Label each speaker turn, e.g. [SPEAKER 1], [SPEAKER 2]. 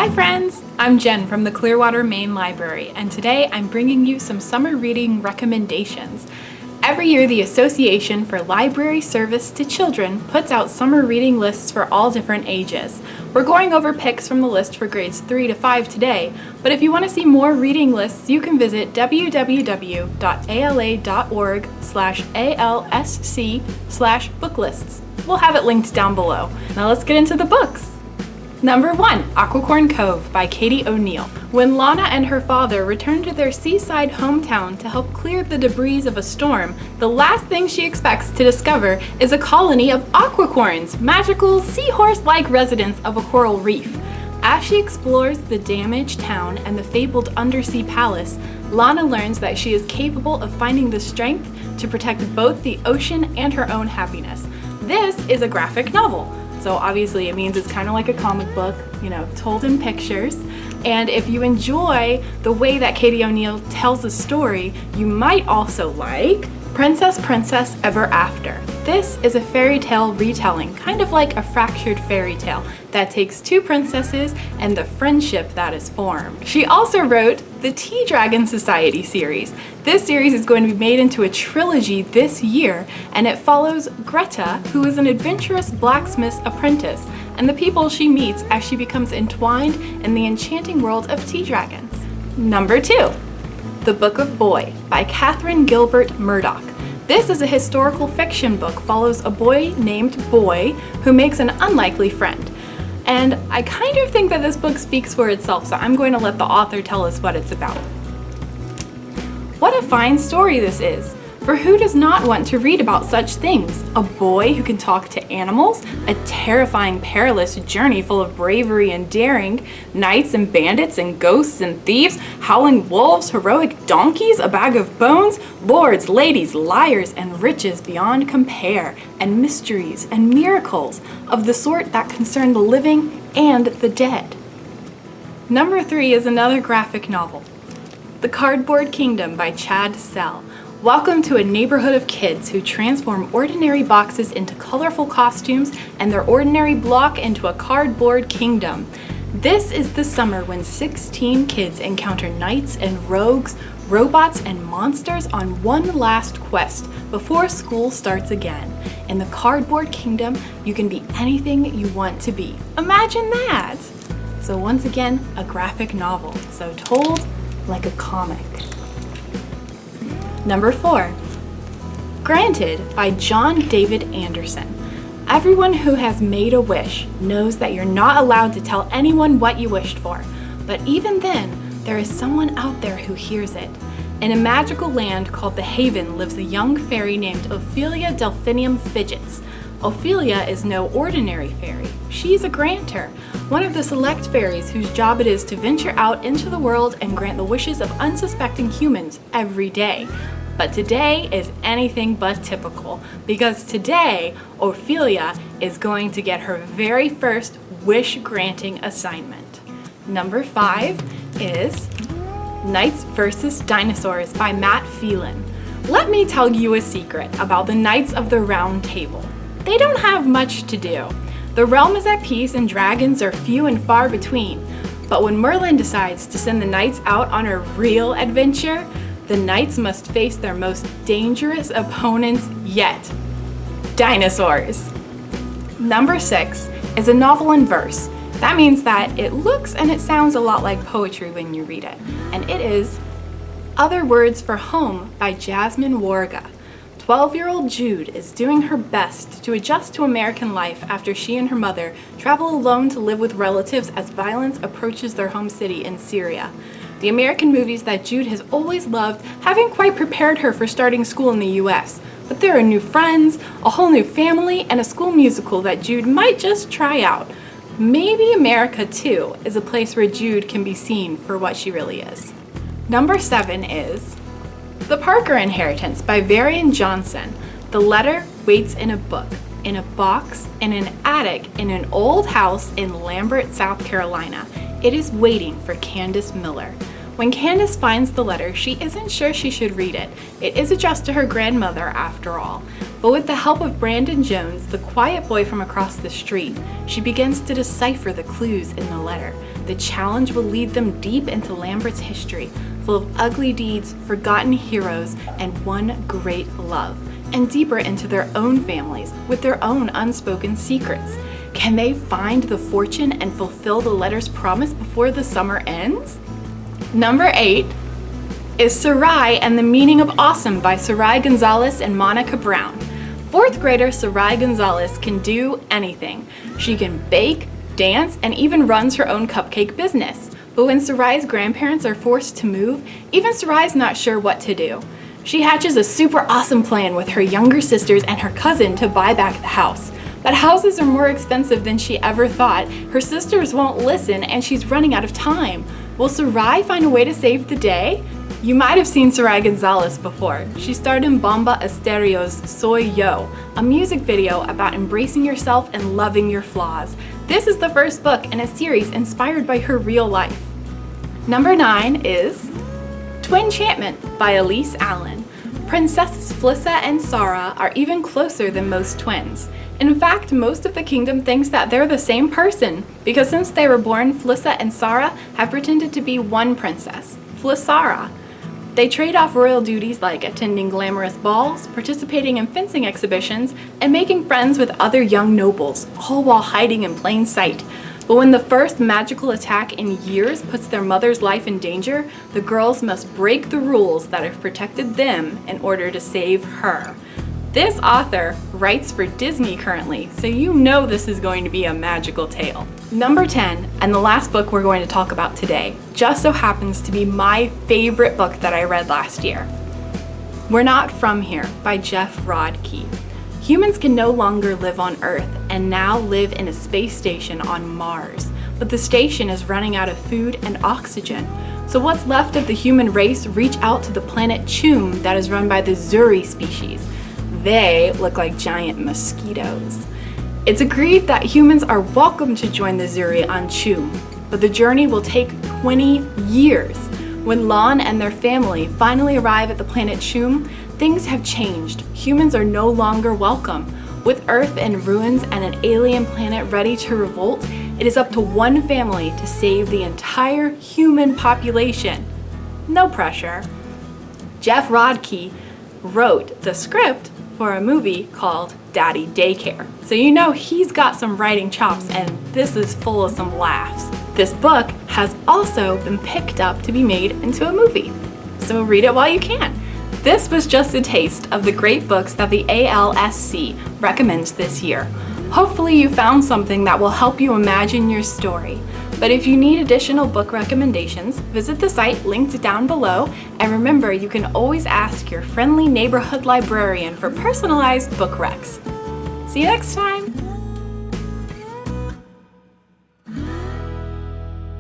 [SPEAKER 1] Hi friends! I'm Jen from the Clearwater Main Library, and today I'm bringing you some summer reading recommendations. Every year, the Association for Library Service to Children puts out summer reading lists for all different ages. We're going over picks from the list for grades 3 to 5 today, but if you want to see more reading lists, you can visit www.ala.org/ALSC/booklists. We'll have it linked down below. Now let's get into the books. Number 1, Aquicorn Cove by Katie O'Neill. When Lana and her father return to their seaside hometown to help clear the debris of a storm, the last thing she expects to discover is a colony of aquicorns, magical seahorse-like residents of a coral reef. As she explores the damaged town and the fabled undersea palace, Lana learns that she is capable of finding the strength to protect both the ocean and her own happiness. This is a graphic novel. So obviously it means it's kind of like a comic book, told in pictures. And if you enjoy the way that Katie O'Neill tells a story, you might also like Princess Ever After. This is a fairy tale retelling, kind of like a fractured fairy tale that takes two princesses and the friendship that is formed. She also wrote the Tea Dragon Society series. This series is going to be made into a trilogy this year, and it follows Greta, who is an adventurous blacksmith's apprentice, and the people she meets as she becomes entwined in the enchanting world of tea dragons. Number 2, The Book of Boy by Gilbert Murdock. This is a historical fiction book, follows a boy named Boy who makes an unlikely friend. And I kind of think that this book speaks for itself, so I'm going to let the author tell us what it's about. What a fine story this is! For who does not want to read about such things? A boy who can talk to animals, a terrifying, perilous journey full of bravery and daring, knights and bandits and ghosts and thieves, howling wolves, heroic donkeys, a bag of bones, lords, ladies, liars, and riches beyond compare, and mysteries and miracles of the sort that concern the living and the dead. Number 3 is another graphic novel, The Cardboard Kingdom by Chad Sell. Welcome to a neighborhood of kids who transform ordinary boxes into colorful costumes and their ordinary block into a cardboard kingdom. This is the summer when 16 kids encounter knights and rogues, robots and monsters on one last quest before school starts again. In the Cardboard Kingdom, you can be anything you want to be. Imagine that! So once again, a graphic novel, so told like a comic. Number 4, Granted by John David Anderson. Everyone who has made a wish knows that you're not allowed to tell anyone what you wished for, but even then, there is someone out there who hears it. In a magical land called the Haven lives a young fairy named Ophelia Delphinium Fidgets. Ophelia is no ordinary fairy. She's a granter, one of the select fairies whose job it is to venture out into the world and grant the wishes of unsuspecting humans every day. But today is anything but typical, because today Ophelia is going to get her very first wish-granting assignment. Number 5 is Knights vs. Dinosaurs by Matt Phelan. Let me tell you a secret about the Knights of the Round Table. They don't have much to do. The realm is at peace and dragons are few and far between. But when Merlin decides to send the knights out on a real adventure, the knights must face their most dangerous opponents yet: dinosaurs. Number 6 is a novel in verse. That means that it looks and it sounds a lot like poetry when you read it. And it is Other Words for Home by Jasmine Warga. 12-year-old Jude is doing her best to adjust to American life after she and her mother travel alone to live with relatives as violence approaches their home city in Syria. The American movies that Jude has always loved haven't quite prepared her for starting school in the US, but there are new friends, a whole new family, and a school musical that Jude might just try out. Maybe America, too, is a place where Jude can be seen for what she really is. Number 7 is The Parker Inheritance by Varian Johnson. The letter waits in a book, in a box, in an attic, in an old house in Lambert, South Carolina. It is waiting for Candace Miller. When Candace finds the letter, she isn't sure she should read it. It is addressed to her grandmother, after all. But with the help of Brandon Jones, the quiet boy from across the street, she begins to decipher the clues in the letter. The challenge will lead them deep into Lambert's history, full of ugly deeds, forgotten heroes, and one great love, and deeper into their own families with their own unspoken secrets. Can they find the fortune and fulfill the letter's promise before the summer ends? Number 8 is Sarai and the Meaning of Awesome by Sarai Gonzalez and Monica Brown. 4th grader Sarai Gonzalez can do anything. She can bake, dance, and even runs her own cupcake business. But when Sarai's grandparents are forced to move, even Sarai's not sure what to do. She hatches a super awesome plan with her younger sisters and her cousin to buy back the house. But houses are more expensive than she ever thought. Her sisters won't listen and she's running out of time. Will Sarai find a way to save the day? You might have seen Sarai Gonzalez before. She starred in Bomba Estereo's Soy Yo, a music video about embracing yourself and loving your flaws. This is the first book in a series inspired by her real life. Number 9 is Twinchantment by Elise Allen. Princesses Flissa and Sarah are even closer than most twins. In fact, most of the kingdom thinks that they're the same person, because since they were born, Flissa and Sarah have pretended to be one princess, Flissara. They trade off royal duties like attending glamorous balls, participating in fencing exhibitions, and making friends with other young nobles, all while hiding in plain sight. But when the first magical attack in years puts their mother's life in danger, the girls must break the rules that have protected them in order to save her. This author writes for Disney currently, so you know this is going to be a magical tale. Number 10, and the last book we're going to talk about today, just so happens to be my favorite book that I read last year. We're Not From Here by Jeff Rodkey. Humans can no longer live on Earth and now live in a space station on Mars, but the station is running out of food and oxygen. So what's left of the human race reach out to the planet Chum that is run by the Zuri species. They look like giant mosquitoes. It's agreed that humans are welcome to join the Zuri on Chum, but the journey will take 20 years. When Lon and their family finally arrive at the planet Chum, things have changed. Humans are no longer welcome. With Earth in ruins and an alien planet ready to revolt, it is up to one family to save the entire human population. No pressure. Jeff Rodkey wrote the script for a movie called Daddy Daycare. So you know he's got some writing chops, and this is full of some laughs. This book has also been picked up to be made into a movie, so read it while you can. This was just a taste of the great books that the ALSC recommends this year. Hopefully you found something that will help you imagine your story. But if you need additional book recommendations, visit the site linked down below, and remember you can always ask your friendly neighborhood librarian for personalized book recs. See you next time!